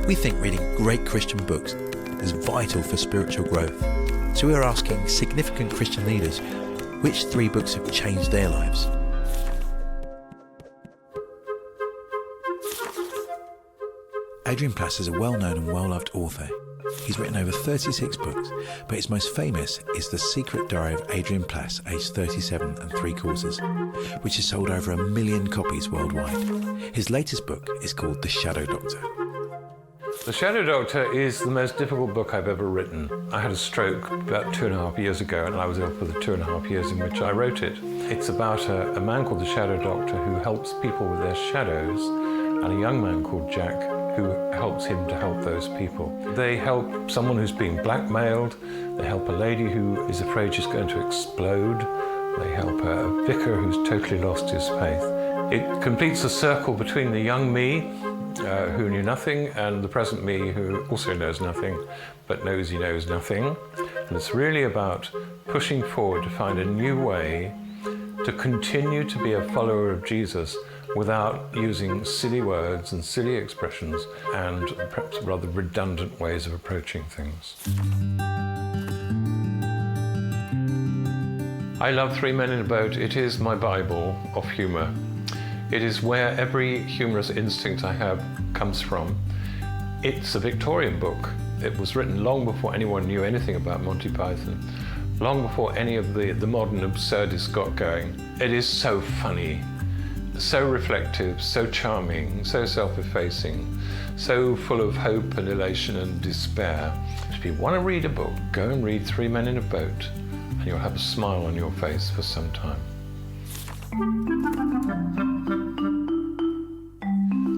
We think reading great Christian books is vital for spiritual growth. So we are asking significant Christian leaders which 3 books have changed their lives. Adrian Plass is a well-known and well-loved author. He's written over 36 books, but his most famous is The Secret Diary of Adrian Plass, aged 37 and 3/4, which has sold over 1 million copies worldwide. His latest book is called The Shadow Doctor. The Shadow Doctor is the most difficult book I've ever written. I had a stroke about 2.5 years ago, and I was ill for the 2.5 years in which I wrote it. It's about a man called the Shadow Doctor who helps people with their shadows, and a young man called Jack who helps him to help those people. They help someone who's being blackmailed. They help a lady who is afraid she's going to explode. They help a vicar who's totally lost his faith. It completes a circle between the young me, who knew nothing, and the present me, who also knows nothing, but knows he knows nothing. And it's really about pushing forward to find a new way to continue to be a follower of Jesus without using silly words and silly expressions and perhaps rather redundant ways of approaching things. I love Three Men in a Boat. It is my Bible of humour. It is where every humorous instinct I have comes from. It's a Victorian book. It was written long before anyone knew anything about Monty Python, long before any of the modern absurdists got going. It is so funny, so reflective, so charming, so self-effacing, so full of hope and elation and despair. If you want to read a book, go and read Three Men in a Boat, and you'll have a smile on your face for some time.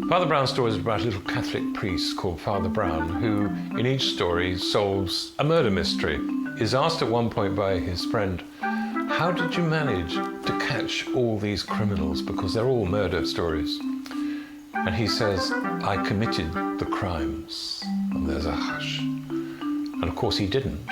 Father Brown's story is about a little Catholic priest called Father Brown who, in each story, solves a murder mystery. He's asked at one point by his friend, "How did you manage to catch all these criminals? Because they're all murder stories." And he says, "I committed the crimes." And there's a hush. And of course he didn't.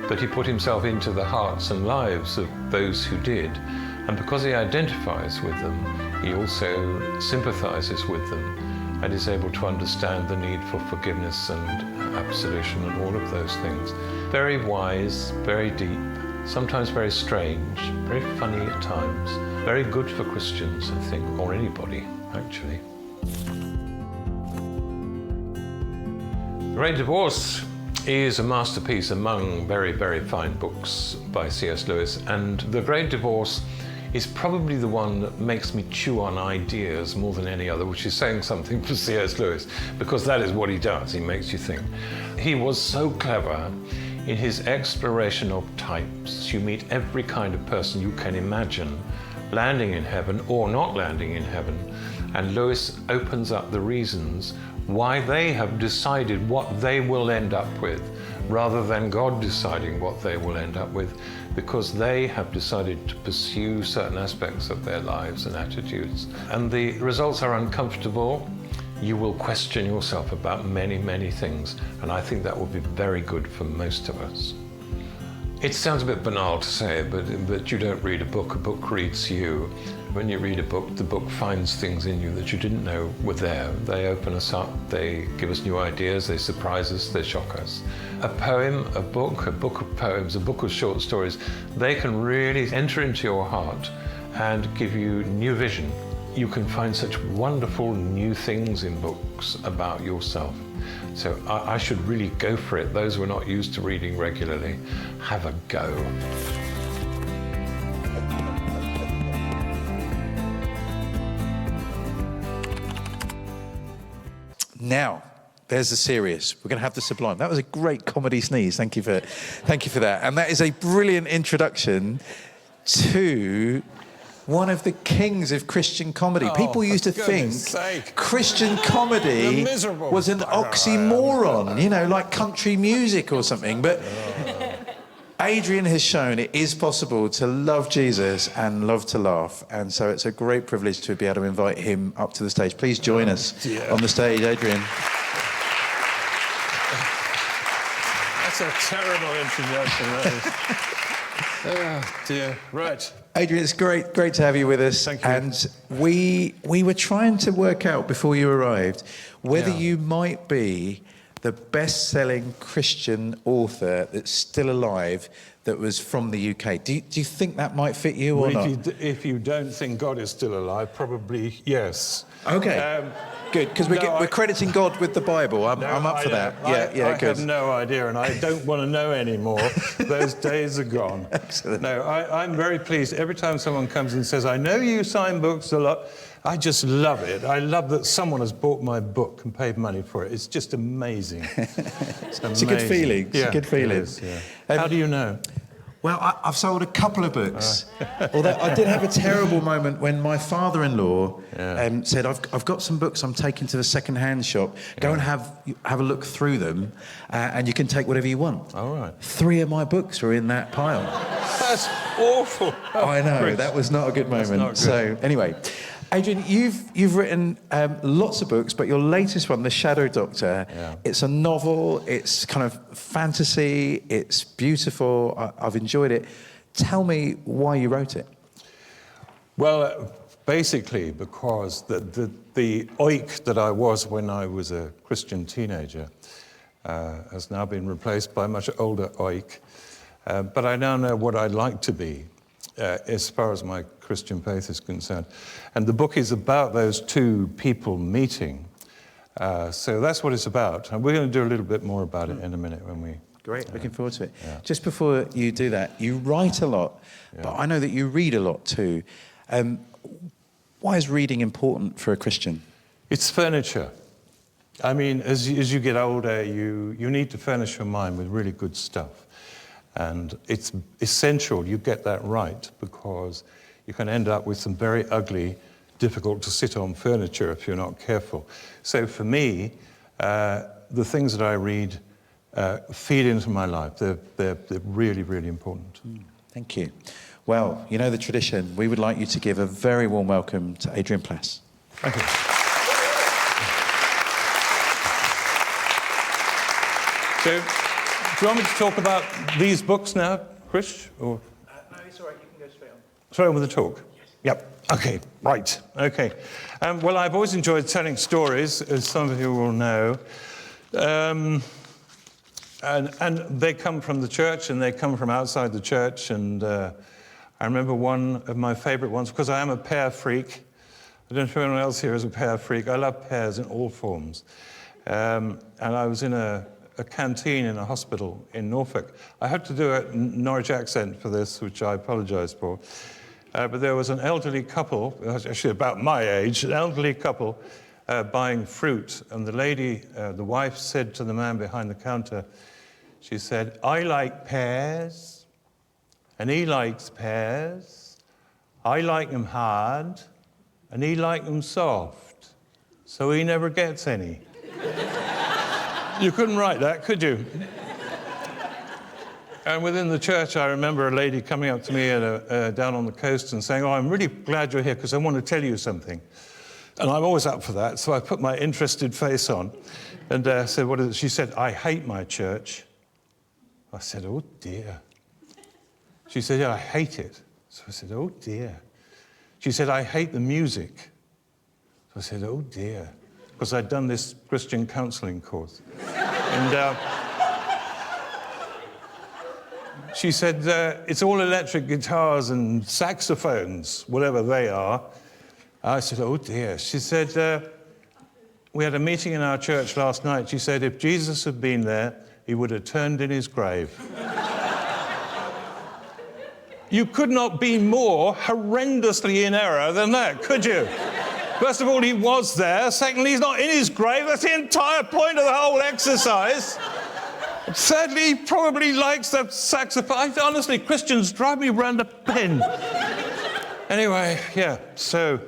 But he put himself into the hearts and lives of those who did. And because he identifies with them, he also sympathizes with them and is able to understand the need for forgiveness and absolution and all of those things. Very wise, very deep, sometimes very strange, very funny at times, very good for Christians, I think, or anybody, actually. The Great Divorce is a masterpiece among very, very fine books by C.S. Lewis, and The Great Divorce is probably the one that makes me chew on ideas more than any other, which is saying something for C.S. Lewis, because that is what he does. He makes you think. He was so clever in his exploration of types. You meet every kind of person you can imagine landing in heaven or not landing in heaven, and Lewis opens up the reasons why they have decided what they will end up with, rather than God deciding what they will end up with, because they have decided to pursue certain aspects of their lives and attitudes. And the results are uncomfortable. You will question yourself about many, many things, and I think that will be very good for most of us. It sounds a bit banal to say, but you don't read a book reads you. When you read a book, the book finds things in you that you didn't know were there. They open us up, they give us new ideas, they surprise us, they shock us. A poem, a book of poems, a book of short stories, they can really enter into your heart and give you new vision. You can find such wonderful new things in books about yourself. So I should really go for it. Those who are not used to reading regularly, have a go. Now, there's the serious. We're going to have the sublime. That was a great comedy sneeze. Thank you for that. And that is a brilliant introduction to one of the kings of Christian comedy. People used to think Christian comedy was an oxymoron, you know, like country music or something. But Adrian has shown it is possible to love Jesus and love to laugh. And so it's a great privilege to be able to invite him up to the stage. Please join us on the stage, Adrian. That's a terrible introduction, that is. Oh, dear. Right. Adrian, it's great to have you with us. Thank you. And we were trying to work out before you arrived whether Yeah. you might be the best-selling Christian author that's still alive that was from the UK. Do you think that might fit you or Well, not? if you don't think God is still alive, probably yes. Okay. Good, because we're crediting God with the Bible. I'm up for that. I good. have no idea, and I don't want to know anymore. Those days are gone. Excellent. No, I'm very pleased. Every time someone comes and says, I know you sign books a lot, I just love it. I love that someone has bought my book and paid money for it. It's just amazing. It's a good feeling. It's a good feeling. It is, yeah. How do you know? Well, I've sold a couple of books. Although I did have a terrible moment when my father-in-law said, I've got some books I'm taking to the second-hand shop. Go and have a look through them, and you can take whatever you want. All right. 3 of my books were in that pile. That's awful. I know, Chris. that was not a good moment. Not good. So, anyway, Adrian, you've written lots of books, but your latest one, The Shadow Doctor, it's a novel, it's kind of fantasy, it's beautiful, I've enjoyed it. Tell me why you wrote it. Well, basically because the oik that I was when I was a Christian teenager has now been replaced by a much older oik. But I now know what I'd like to be as far as my Christian faith is concerned. And the book is about those two people meeting. So that's what it's about. And we're going to do a little bit more about it in a minute when we... Great, looking forward to it. Yeah. Just before you do that, you write a lot, but I know that you read a lot too. Why is reading important for a Christian? It's furniture. I mean, as you get older, you need to furnish your mind with really good stuff. And it's essential you get that right, because you can end up with some very ugly, difficult to sit on furniture if you're not careful. So for me, the things that I read feed into my life. They're really, really important. Thank you. Well, you know the tradition. We would like you to give a very warm welcome to Adrian Plass. Thank you. So, do you want me to talk about these books now, Krish? Or? No, it's all right. You can go straight on. Straight on with the talk? Yes. Yep. Okay, right. Okay. Well, I've always enjoyed telling stories, as some of you will know. And they come from the church, and they come from outside the church. And I remember one of my favourite ones, because I am a pear freak. I don't know if anyone else here is a pear freak. I love pears in all forms. And I was in a canteen in a hospital in Norfolk. I had to do a Norwich accent for this, which I apologise for. But there was an elderly couple, actually about my age, an elderly couple buying fruit. And the lady, the wife, said to the man behind the counter, she said, I like pears, and he likes pears. I like them hard, and he likes them soft, so he never gets any. You couldn't write that, could you? And within the church, I remember a lady coming up to me down on the coast and saying, I'm really glad you're here because I want to tell you something. And I'm always up for that, so I put my interested face on and said, what is it? She said, I hate my church. I said, oh, dear. She said, yeah, I hate it. So I said, oh, dear. She said, I hate the music. So I said, oh, dear. Because I'd done this Christian counselling course. And she said, it's all electric guitars and saxophones, whatever they are. I said, oh, dear. She said, we had a meeting in our church last night. She said, if Jesus had been there, he would have turned in his grave. You could not be more horrendously in error than that, could you? First of all, he was there. Secondly, he's not in his grave. That's the entire point of the whole exercise. Thirdly, he probably likes the saxophone. Honestly, Christians drive me round a bend. Anyway, yeah, so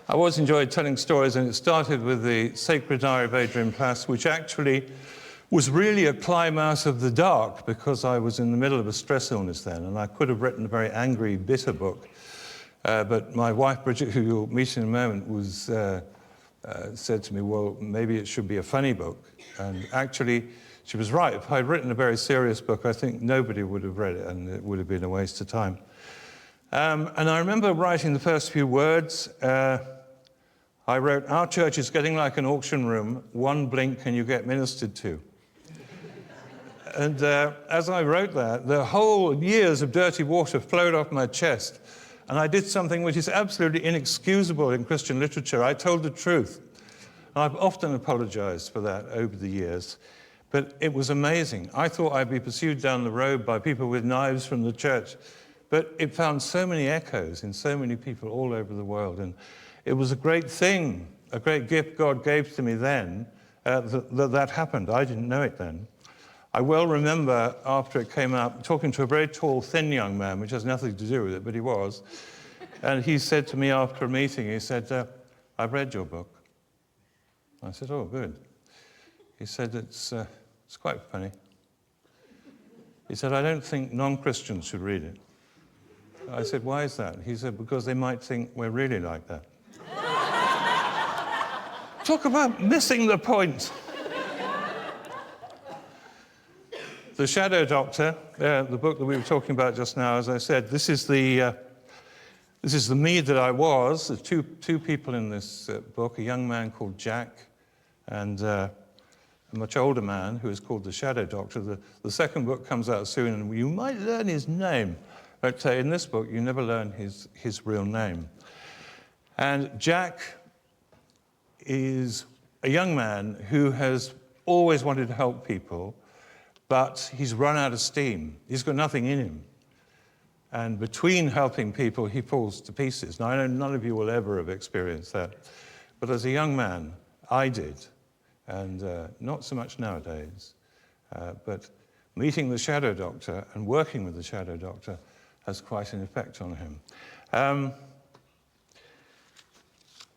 I always enjoyed telling stories, and it started with the Sacred Diary of Adrian Plass, which actually was really a climb out of the dark, because I was in the middle of a stress illness then, and I could have written a very angry, bitter book. But my wife, Bridget, who you'll meet in a moment, said to me, well, maybe it should be a funny book. And actually, she was right. If I'd written a very serious book, I think nobody would have read it, and it would have been a waste of time. And I remember writing the first few words. I wrote, "Our church is getting like an auction room. One blink and you get ministered to." And as I wrote that, the whole years of dirty water flowed off my chest. And I did something which is absolutely inexcusable in Christian literature. I told the truth. And I've often apologized for that over the years. But it was amazing. I thought I'd be pursued down the road by people with knives from the church. But it found so many echoes in so many people all over the world. And it was a great thing, a great gift God gave to me then, that happened. I didn't know it then. I well remember after it came out, talking to a very tall, thin young man, which has nothing to do with it, but he was. And he said to me after a meeting, he said, "I've read your book." I said, "Oh, good." He said, it's quite funny. He said, "I don't think non-Christians should read it." I said, "Why is that?" He said, "Because they might think we're really like that." Talk about missing the point. The Shadow Doctor, the book that we were talking about just now, as I said, this is the me that I was. There's two people in this book, a young man called Jack and a much older man who is called the Shadow Doctor. The second book comes out soon, and you might learn his name. But in this book, you never learn his real name. And Jack is a young man who has always wanted to help people, but he's run out of steam. He's got nothing in him. And between helping people, he falls to pieces. Now, I know none of you will ever have experienced that. But as a young man, I did. And not so much nowadays. But meeting the Shadow Doctor and working with the Shadow Doctor has quite an effect on him.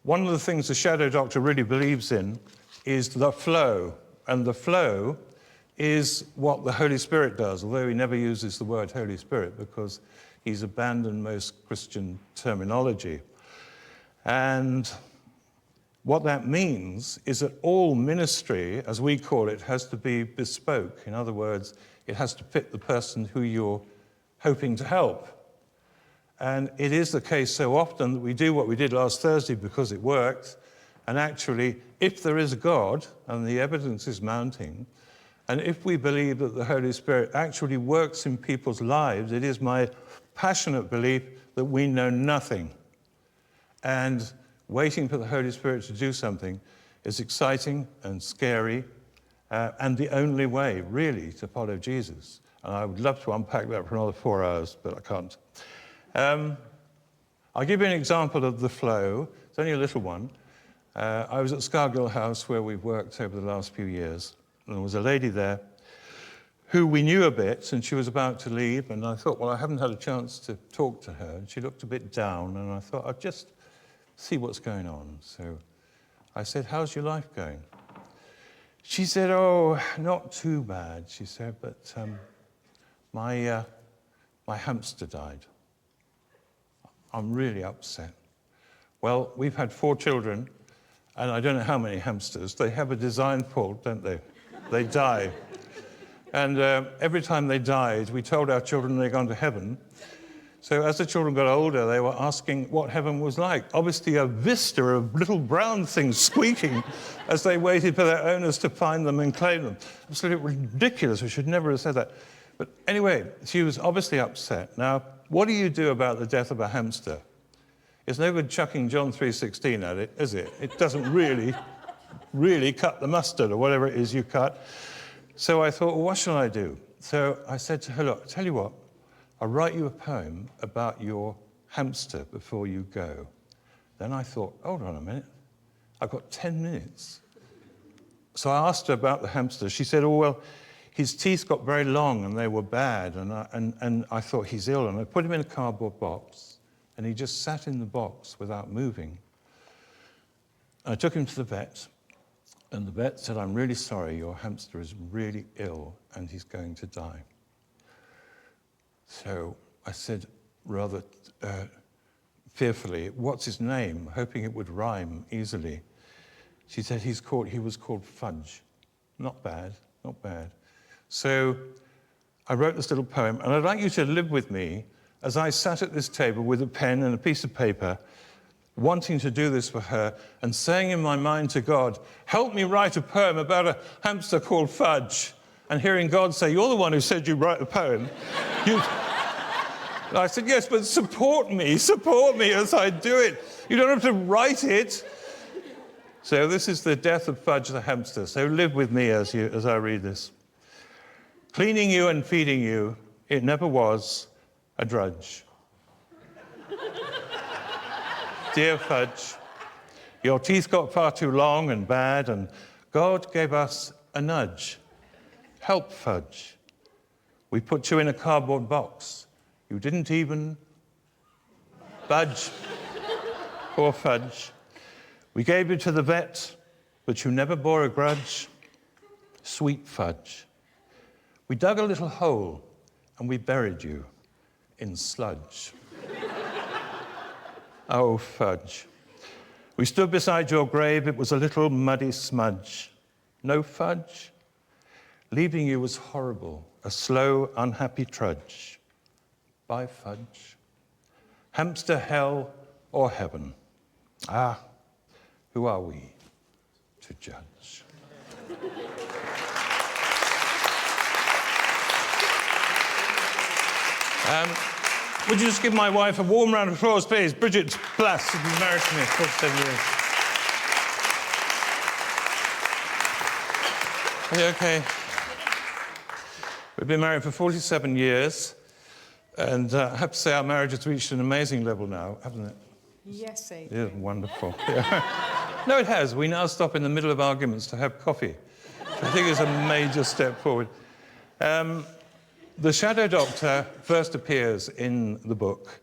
One of the things the Shadow Doctor really believes in is the flow. And the flow is what the Holy Spirit does, although he never uses the word Holy Spirit because he's abandoned most Christian terminology. And what that means is that all ministry, as we call it, has to be bespoke. In other words, it has to fit the person who you're hoping to help. And it is the case so often that we do what we did last Thursday because it worked. And actually, if there is a God, and the evidence is mounting, and if we believe that the Holy Spirit actually works in people's lives, it is my passionate belief that we know nothing. And waiting for the Holy Spirit to do something is exciting and scary, and the only way, really, to follow Jesus. And I would love to unpack that for another 4 hours, but I can't. I'll give you an example of the flow. It's only a little one. I was at Scargill House, where we've worked over the last few years. And there was a lady there who we knew a bit, and she was about to leave. And I thought, well, I haven't had a chance to talk to her. And she looked a bit down, and I thought, I'll just see what's going on. So I said, "How's your life going?" She said, "Oh, not too bad," she said, "but my hamster died. I'm really upset." Well, we've had 4 children, and I don't know how many hamsters. They have a design fault, don't they? They die. And every time they died, we told our children they'd gone to heaven. So as the children got older, they were asking what heaven was like. Obviously a vista of little brown things squeaking as they waited for their owners to find them and claim them. Absolutely ridiculous. We should never have said that. But anyway, she was obviously upset. Now, what do you do about the death of a hamster? It's no good chucking John 3:16 at it, is it? It doesn't really cut the mustard or whatever it is you cut. So I thought, well, what shall I do? So I said to her, "Look, I tell you what, I'll write you a poem about your hamster before you go." Then I thought, hold on a minute, I've got 10 minutes. So I asked her about the hamster. She said, "Oh, well, his teeth got very long and they were bad, and I thought he's ill." And I put him in a cardboard box, and he just sat in the box without moving. I took him to the vet, and the vet said, "I'm really sorry, your hamster is really ill and he's going to die." So I said, rather fearfully, "What's his name?" hoping it would rhyme easily. She said, he was called Fudge. Not bad. not bad. So I wrote this little poem, and I'd like you to live with me as I sat at this table with a pen and a piece of paper, wanting to do this for her, and saying in my mind to God, help me write a poem about a hamster called Fudge, and hearing God say, you're the one who said you'd write a poem. I said, yes, but support me as I do it. You don't have to write it. So this is the death of Fudge the hamster. So live with me as I read this. Cleaning you and feeding you, it never was a drudge. Dear Fudge, your teeth got far too long and bad, and God gave us a nudge. Help, Fudge. We put you in a cardboard box. You didn't even budge. Poor Fudge. We gave you to the vet, but you never bore a grudge. Sweet Fudge. We dug a little hole and we buried you in sludge. Oh, Fudge. We stood beside your grave, it was a little muddy smudge. No Fudge? Leaving you was horrible, a slow, unhappy trudge. Bye, Fudge. Hamster hell or heaven? Ah, who are we to judge? Would you just give my wife a warm round of applause, please? Bridget Plass, who's been married to me for 47 years. Are you okay? We've been married for 47 years, and I have to say our marriage has reached an amazing level now, hasn't it? Yes, Adrian. Yeah, wonderful. Yeah. No, it has. We now stop in the middle of arguments to have coffee, which I think is a major step forward. The Shadow Doctor first appears in the book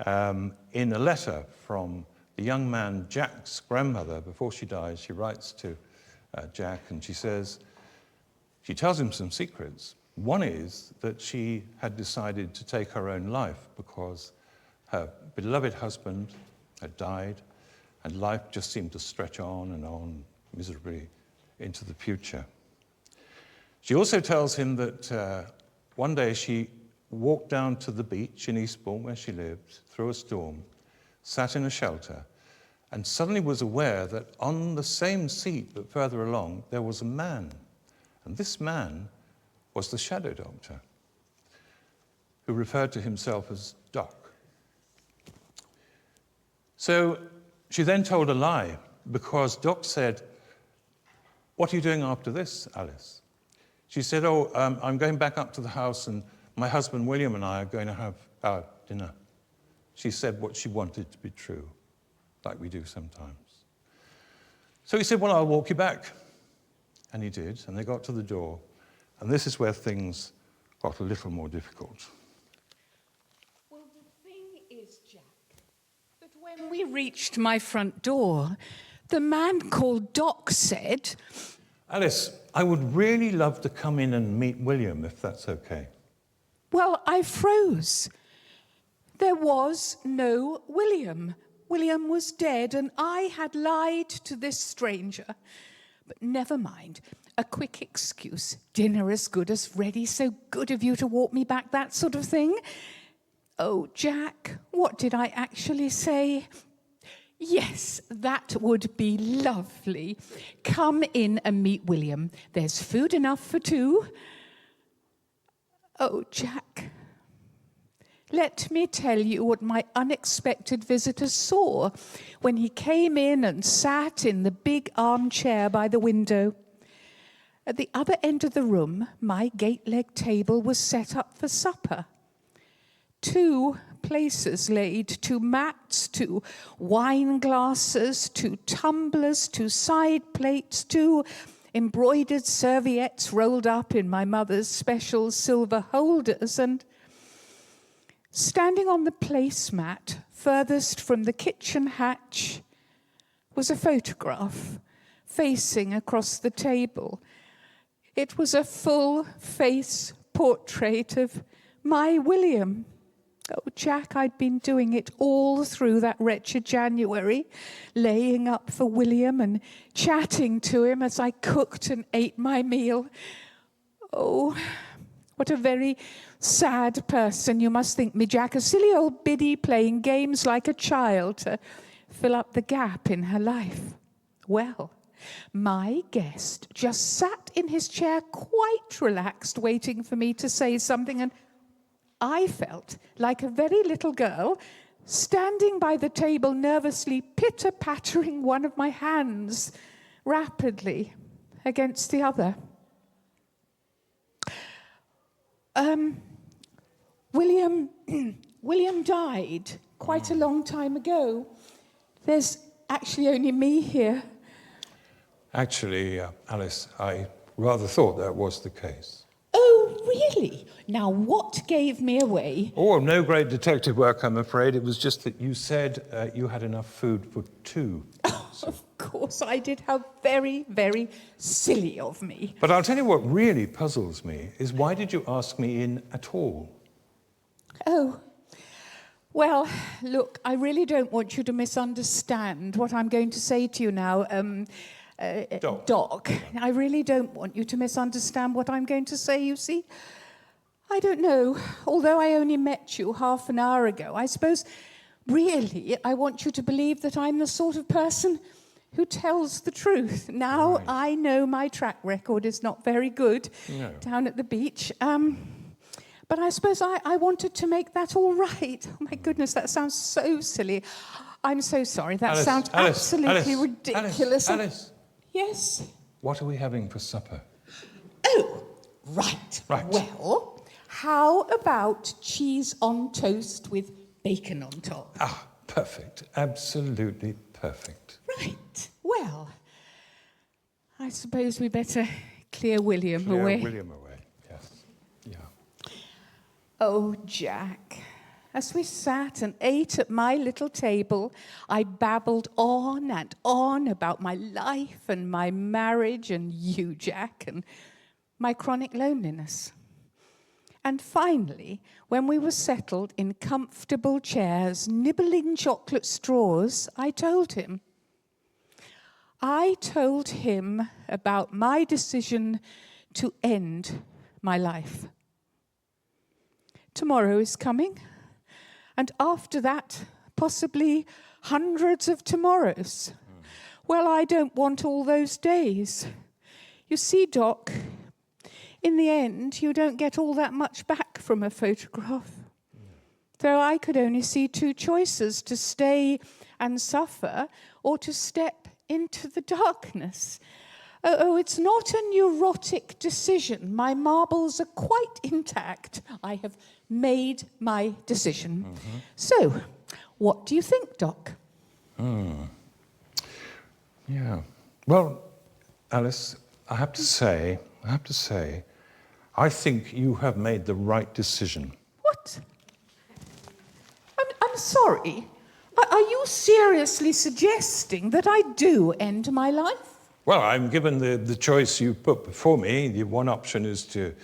in a letter from the young man Jack's grandmother. Before she dies, she writes to Jack, and she tells him some secrets. One is that she had decided to take her own life because her beloved husband had died, and life just seemed to stretch on miserably into the future. She also tells him that one day she walked down to the beach in Eastbourne, where she lived, through a storm, sat in a shelter, and suddenly was aware that on the same seat but further along, there was a man. And this man was the Shadow Doctor, who referred to himself as Doc. So she then told a lie, because Doc said, "What are you doing after this, Alice?" She said, I'm going back up to the house, and my husband William and I are going to have our dinner. She said what she wanted to be true, like we do sometimes. So he said, well, I'll walk you back. And he did, and they got to the door. And this is where things got a little more difficult. Well, the thing is, Jack, that when we reached my front door, the man called Doc said, Alice, I would really love to come in and meet William, if that's okay. well, I froze. There was no William. William was dead, and I had lied to this stranger. But never mind. A quick excuse. Dinner as good as ready. So good of you to walk me back, that sort of thing. Oh, Jack, what did I actually say? Yes, that would be lovely. Come in and meet William. There's food enough for two. Oh, Jack, let me tell you what my unexpected visitor saw when he came in and sat in the big armchair by the window. At the other end of the room, my gate-leg table was set up for supper. 2 places laid, 2 mats, 2 wine glasses, 2 tumblers, 2 side plates, 2 embroidered serviettes rolled up in my mother's special silver holders, and standing on the placemat furthest from the kitchen hatch was a photograph facing across the table. It was a full-face portrait of my William. Oh, Jack, I'd been doing it all through that wretched January, laying up for William and chatting to him as I cooked and ate my meal. Oh, what a very sad person you must think me, Jack. A silly old biddy playing games like a child to fill up the gap in her life. Well, my guest just sat in his chair quite relaxed, waiting for me to say something, and I felt like a very little girl standing by the table, nervously pitter-pattering one of my hands rapidly against the other. William died quite a long time ago. There's actually only me here. Actually, Alice, I rather thought that was the case. Oh, really? Now, what gave me away? Oh, no great detective work, I'm afraid. It was just that you said you had enough food for two. Of course I did. How very, very silly of me. But I'll tell you what really puzzles me is why did you ask me in at all? Oh, well, look, I really don't want you to misunderstand what I'm going to say to you now. Doc, I really don't want you to misunderstand what I'm going to say, you see. I don't know. Although I only met you half an hour ago, I suppose really I want you to believe that I'm the sort of person who tells the truth. Now, right. I know my track record is not very good down at the beach. But I suppose I wanted to make that all right. Oh, my goodness, that sounds so silly. I'm so sorry. That sounds absolutely ridiculous. Alice. Yes? What are we having for supper? Oh, right. Well, how about cheese on toast with bacon on top? Ah, perfect. Absolutely perfect. Right. Well, I suppose we better clear William away. William away, yes. Yeah. Oh, Jack. As we sat and ate at my little table, I babbled on and on about my life and my marriage and you, Jack, and my chronic loneliness. And finally, when we were settled in comfortable chairs, nibbling chocolate straws, I told him about my decision to end my life. Tomorrow is coming. And after that, possibly hundreds of tomorrows. Well, I don't want all those days. You see, Doc, in the end, you don't get all that much back from a photograph. So I could only see two choices, to stay and suffer or to step into the darkness. Oh, it's not a neurotic decision. My marbles are quite intact. I have made my decision. Mm-hmm. So, what do you think, Doc? Yeah. Well, Alice, I have to say, I think you have made the right decision. What? I'm sorry. Are you seriously suggesting that I do end my life? Well, I'm given the choice you put before me. The one option is to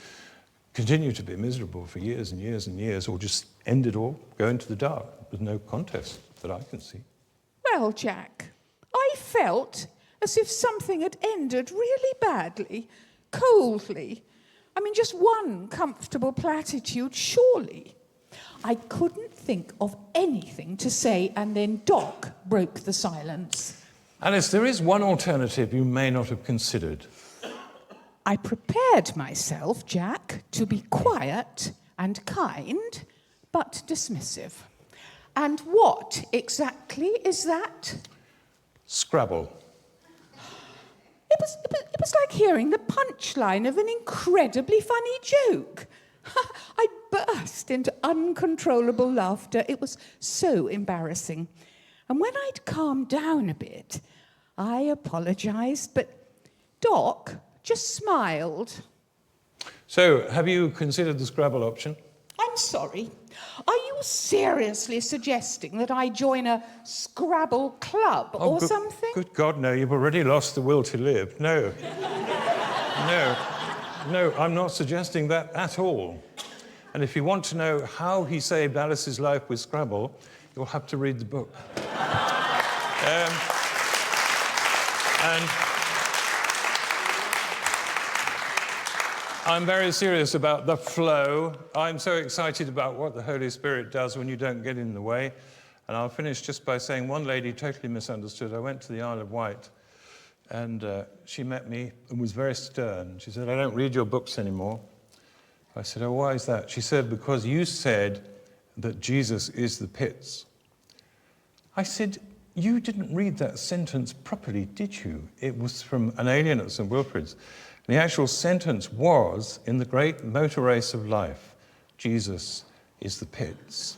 continue to be miserable for years and years and years, or just end it all, go into the dark. There's no contest that I can see. Well, Jack, I felt as if something had ended really badly, coldly. I mean, just one comfortable platitude, surely. I couldn't think of anything to say, and then Doc broke the silence. Alice, there is one alternative you may not have considered. I prepared myself, Jack, to be quiet and kind, but dismissive. And what exactly is that? Scrabble. It was like hearing the punchline of an incredibly funny joke. I burst into uncontrollable laughter. It was so embarrassing. And when I'd calmed down a bit, I apologized, but Doc just smiled. So, have you considered the Scrabble option? I'm sorry. Are you seriously suggesting that I join a Scrabble club or something? Good God, no. You've already lost the will to live. No. No, I'm not suggesting that at all. And if you want to know how he saved Alice's life with Scrabble, you'll have to read the book. I'm very serious about the flow. I'm so excited about what the Holy Spirit does when you don't get in the way. And I'll finish just by saying one lady totally misunderstood. I went to the Isle of Wight, and she met me and was very stern. She said, "I don't read your books anymore." I said, "Oh, why is that?" She said, "Because you said that Jesus is the pits." I said, "You didn't read that sentence properly, did you? It was from an alien at St. Wilfrid's. The actual sentence was, in the great motor race of life, Jesus is the pits."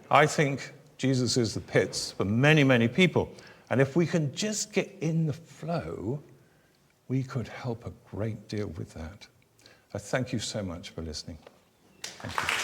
I think Jesus is the pits for many, many people. And if we can just get in the flow, we could help a great deal with that. I thank you so much for listening. Thank you.